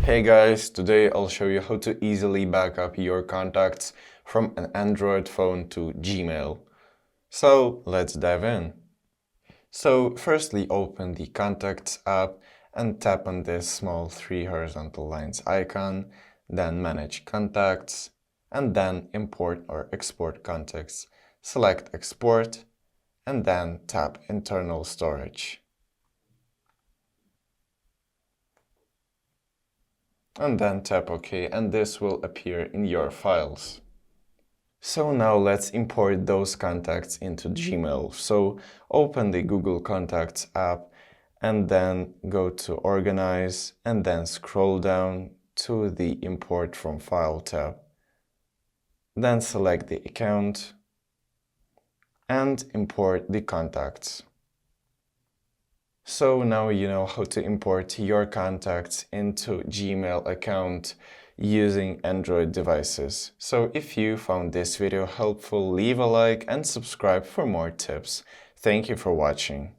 Hey guys, today I'll show you how to easily back up your contacts from an Android phone to Gmail. So let's dive in. So firstly, open the Contacts app and tap on this small 3 horizontal lines icon, then Manage Contacts, and then Import or Export Contacts. Select Export, and then tap Internal Storage. And then tap OK, and this will appear in your files. So now let's import those contacts into Gmail. So open the Google Contacts app and then go to Organize and then scroll down to the Import from File tab. Then select the account and import the contacts. So now you know how to import your contacts into Gmail account using Android devices. So if you found this video helpful, leave a like and subscribe for more tips. Thank you for watching.